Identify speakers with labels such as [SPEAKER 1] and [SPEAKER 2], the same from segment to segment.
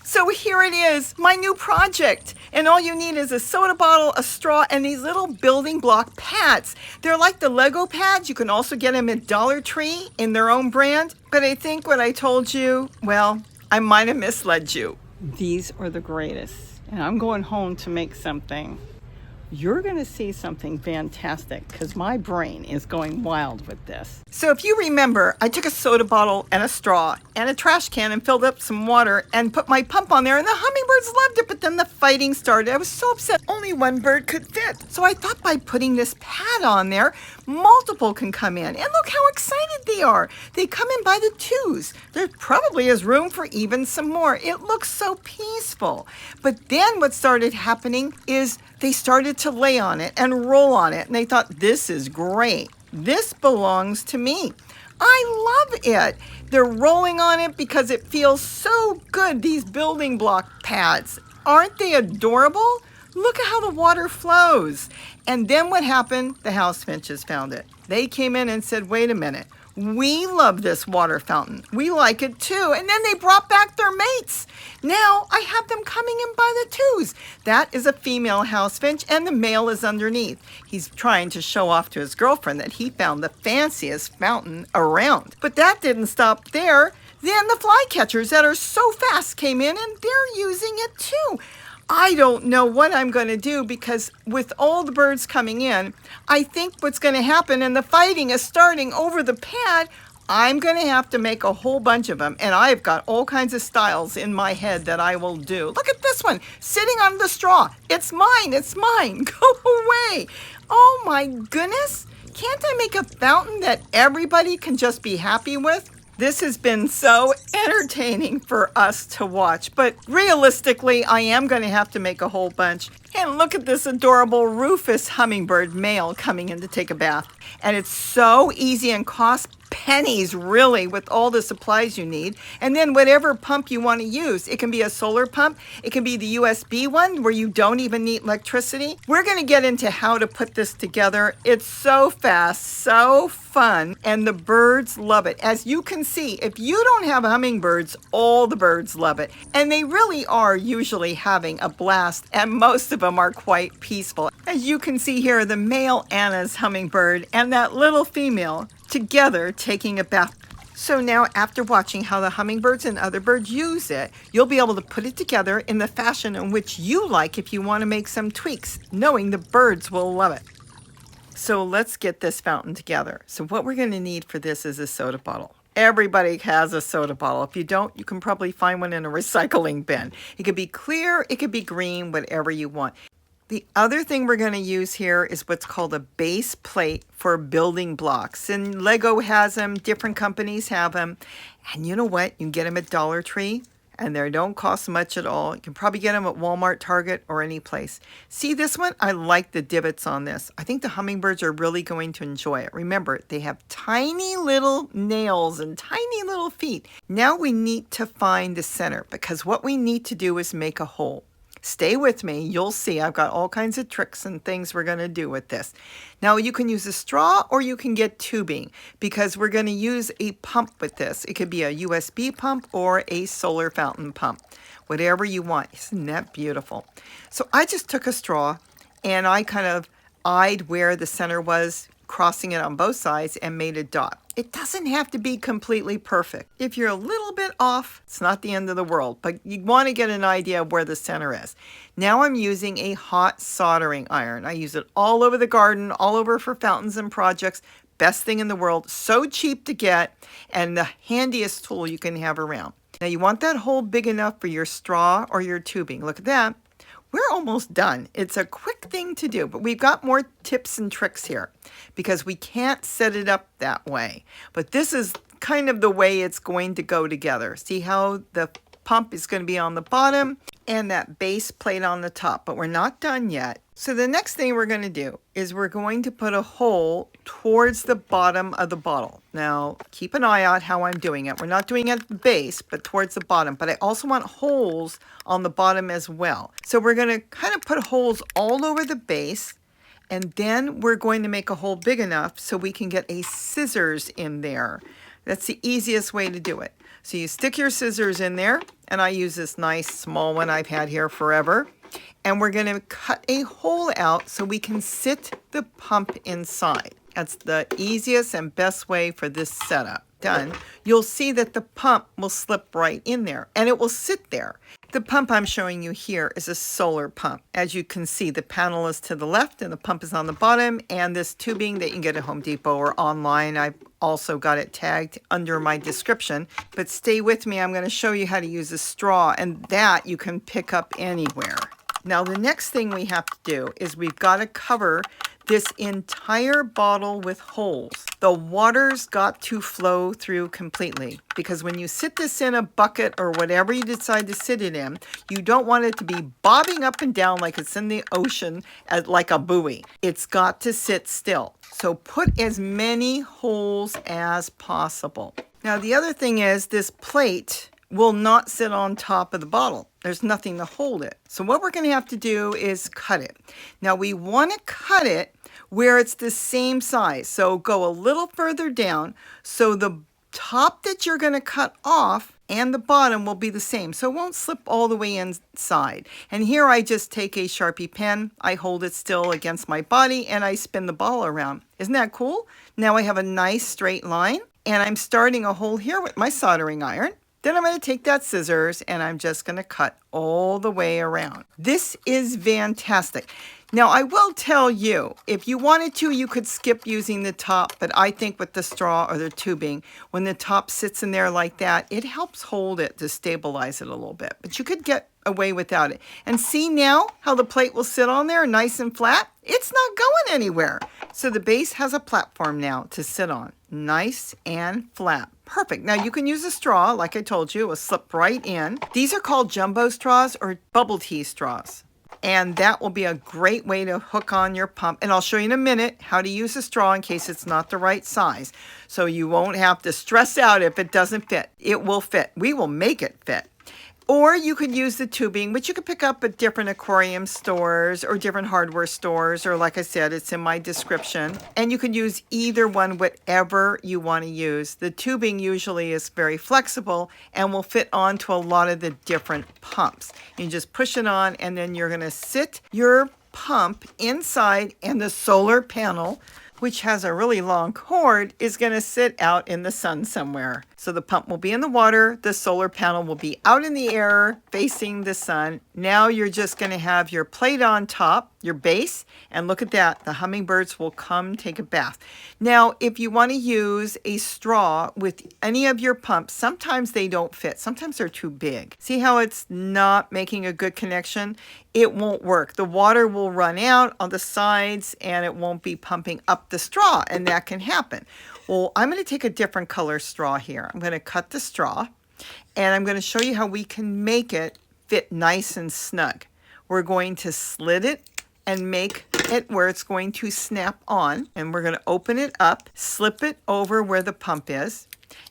[SPEAKER 1] So here it is, my new project. And all you need is a soda bottle, a straw, and these little building block pads. They're like the Lego pads. You can also get them at Dollar Tree in their own brand. But I think what I told you, well, I might have misled you. These are the greatest. And I'm going home to make something. You're going to see something fantastic because my brain is going wild with this. So if you remember, I took a soda bottle and a straw and a trash can and filled up some water and put my pump on there, and the hummingbirds loved it, but then the fighting started. I was so upset. Only one bird could fit. So I thought by putting this pad on there, multiple can come in. And look how excited they are. They come in by the twos. There probably is room for even some more. It looks so peaceful. But then what started happening is they started to lay on it and roll on it. And they thought, this is great. This belongs to me. I love it. They're rolling on it because it feels so good, these building block pads. Aren't they adorable? Look at how the water flows. And then what happened? The house finches found it. They came in and said, wait a minute. We love this water fountain. We like it too. And then they brought back their mates. Now I have them coming in by the twos. That is a female house finch and the male is underneath. He's trying to show off to his girlfriend that he found the fanciest fountain around. But that didn't stop there. Then the flycatchers that are so fast came in and they're using it too. I don't know what I'm going to do because with all the birds coming in, I think what's going to happen, and the fighting is starting over the pad, I'm going to have to make a whole bunch of them. And I've got all kinds of styles in my head that I will do. Look at this one, sitting on the straw. It's mine, it's mine. Go away. Oh my goodness. Can't I make a fountain that everybody can just be happy with? This has been so entertaining for us to watch, but realistically, I am going to have to make a whole bunch. And look at this adorable Rufous hummingbird male coming in to take a bath. And it's so easy and costs pennies, really, with all the supplies you need. And then whatever pump you want to use. It can be a solar pump. It can be the USB one where you don't even need electricity. We're going to get into how to put this together. It's so fast, so fun, and the birds love it. As you can see, if you don't have hummingbirds, all the birds love it. And they really are usually having a blast, and most of them are quite peaceful. As you can see here, the male Anna's hummingbird and that little female together taking a bath. So now after watching how the hummingbirds and other birds use it, you'll be able to put it together in the fashion in which you like if you want to make some tweaks, knowing the birds will love it. So let's get this fountain together. So what we're going to need for this is a soda bottle. Everybody has a soda bottle. If you don't, you can probably find one in a recycling bin. It could be clear, it could be green, whatever you want. The other thing we're going to use here is what's called a base plate for building blocks. And Lego has them, different companies have them. And you know what? You can get them at Dollar Tree and they don't cost much at all. You can probably get them at Walmart, Target, or any place. See this one? I like the divots on this. I think the hummingbirds are really going to enjoy it. Remember, they have tiny little nails and tiny little feet. Now we need to find the center because what we need to do is make a hole. Stay with me. You'll see I've got all kinds of tricks and things we're going to do with this. Now you can use a straw or you can get tubing because we're going to use a pump with this. It could be a USB pump or a solar fountain pump, whatever you want. Isn't that beautiful? So I just took a straw and I kind of eyed where the center was, crossing it on both sides and made a dot. It doesn't have to be completely perfect. If you're a little bit off, it's not the end of the world, but you want to get an idea of where the center is. Now I'm using a hot soldering iron. I use it all over the garden, all over for fountains and projects. Best thing in the world, so cheap to get, and the handiest tool you can have around. Now you want that hole big enough for your straw or your tubing. Look at that. We're almost done. It's a quick thing to do, but we've got more tips and tricks here because we can't set it up that way. But this is kind of the way it's going to go together. See how the pump is going to be on the bottom and that base plate on the top, but we're not done yet. So the next thing we're going to do is we're going to put a hole towards the bottom of the bottle. Now, keep an eye out how I'm doing it. We're not doing it at the base, but towards the bottom. But I also want holes on the bottom as well. So we're going to kind of put holes all over the base, and then we're going to make a hole big enough so we can get a scissors in there. That's the easiest way to do it. So you stick your scissors in there, and I use this nice small one I've had here forever. And we're going to cut a hole out so we can sit the pump inside. That's the easiest and best way for this setup. Done. You'll see that the pump will slip right in there, and it will sit there. The pump I'm showing you here is a solar pump. As you can see, the panel is to the left and the pump is on the bottom, and this tubing that you can get at Home Depot or online, I've also got it tagged under my description. But stay with me, I'm going to show you how to use a straw, and that you can pick up anywhere. Now the next thing we have to do is we've got to cover this entire bottle with holes. The water's got to flow through completely, because when you sit this in a bucket or whatever you decide to sit it in, you don't want it to be bobbing up and down like it's in the ocean like a buoy. It's got to sit still. So put as many holes as possible. Now the other thing is this plate will not sit on top of the bottle. There's nothing to hold it. So what we're going to have to do is cut it. Now we want to cut it where it's the same size. So go a little further down so the top that you're going to cut off and the bottom will be the same. So it won't slip all the way inside. And here I just take a Sharpie pen, I hold it still against my body, and I spin the ball around. Isn't that cool? Now I have a nice straight line, and I'm starting a hole here with my soldering iron. Then I'm going to take that scissors and I'm just going to cut all the way around. This is fantastic. Now I will tell you, if you wanted to, you could skip using the top, but I think with the straw or the tubing, when the top sits in there like that, it helps hold it to stabilize it a little bit. But you could get away without it. And see now how the plate will sit on there nice and flat? It's not going anywhere. So the base has a platform now to sit on, nice and flat. Perfect. Now you can use a straw, like I told you, it will slip right in. These are called jumbo straws or bubble tea straws. And that will be a great way to hook on your pump. And I'll show you in a minute how to use a straw in case it's not the right size. So you won't have to stress out if it doesn't fit. It will fit. We will make it fit. Or you could use the tubing, which you could pick up at different aquarium stores or different hardware stores, or like I said, it's in my description. And you can use either one, whatever you want to use. The tubing usually is very flexible and will fit onto a lot of the different pumps. You just push it on, and then you're going to sit your pump inside, and the solar panel, which has a really long cord, is going to sit out in the sun somewhere. So the pump will be in the water, the solar panel will be out in the air facing the sun. Now you're just going to have your plate on top, your base, and look at that, the hummingbirds will come take a bath. Now, if you want to use a straw with any of your pumps, sometimes they don't fit. Sometimes they're too big. See how it's not making a good connection? It won't work. The water will run out on the sides and it won't be pumping up the straw, and that can happen. Well, I'm going to take a different color straw here. I'm going to cut the straw, and I'm going to show you how we can make it fit nice and snug. We're going to slit it and make it where it's going to snap on, and we're going to open it up, slip it over where the pump is,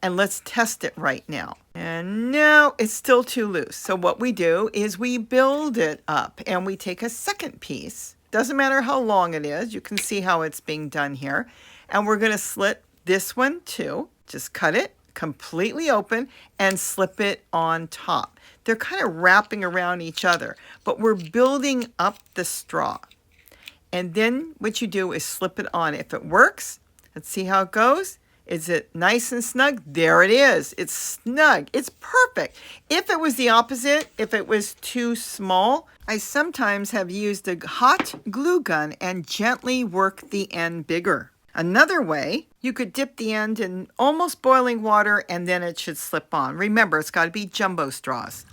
[SPEAKER 1] and let's test it right now. And no, it's still too loose. So what we do is we build it up, and we take a second piece. Doesn't matter how long it is. You can see how it's being done here. And we're going to slit this one too. Just cut it completely open and slip it on top. They're kind of wrapping around each other, but we're building up the straw. And then what you do is slip it on. If it works, let's see how it goes. Is it nice and snug? There it is. It's snug. It's perfect. If it was the opposite, if it was too small, I sometimes have used a hot glue gun and gently work the end bigger. Another way, you could dip the end in almost boiling water and then it should slip on. Remember, it's got to be jumbo straws.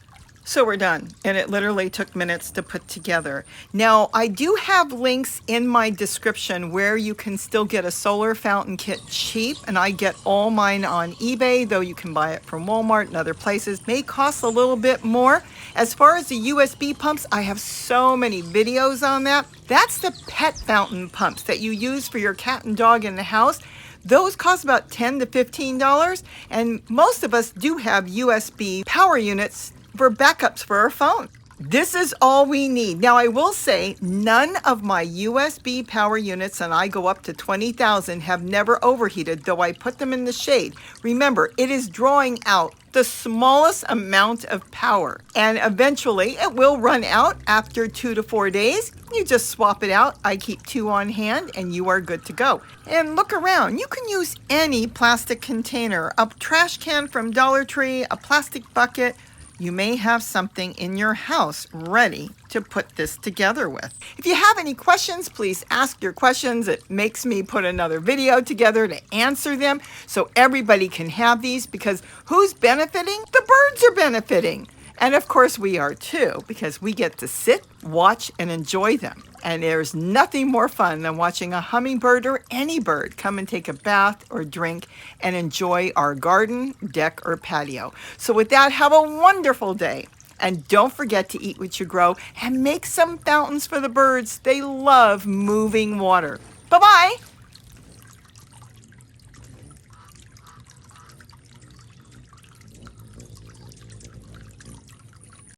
[SPEAKER 1] So we're done, and it literally took minutes to put together. Now, I do have links in my description where you can still get a solar fountain kit cheap, and I get all mine on eBay, though you can buy it from Walmart and other places. May cost a little bit more. As far as the USB pumps, I have so many videos on that. That's the pet fountain pumps that you use for your cat and dog in the house. Those cost about $10 to $15, and most of us do have USB power units for backups for our phone. This is all we need. Now, I will say none of my USB power units, and I go up to 20,000, have never overheated, though I put them in the shade. Remember, it is drawing out the smallest amount of power, and eventually it will run out after 2 to 4 days. You just swap it out. I keep 2 on hand and you are good to go. And look around. You can use any plastic container, a trash can from Dollar Tree, a plastic bucket. You may have something in your house ready to put this together with. If you have any questions, please ask your questions. It makes me put another video together to answer them so everybody can have these, because who's benefiting? The birds are benefiting. And of course we are too, because we get to sit, watch, and enjoy them. And there's nothing more fun than watching a hummingbird or any bird come and take a bath or drink and enjoy our garden, deck, or patio. So with that, have a wonderful day. And don't forget to eat what you grow and make some fountains for the birds. They love moving water. Bye-bye.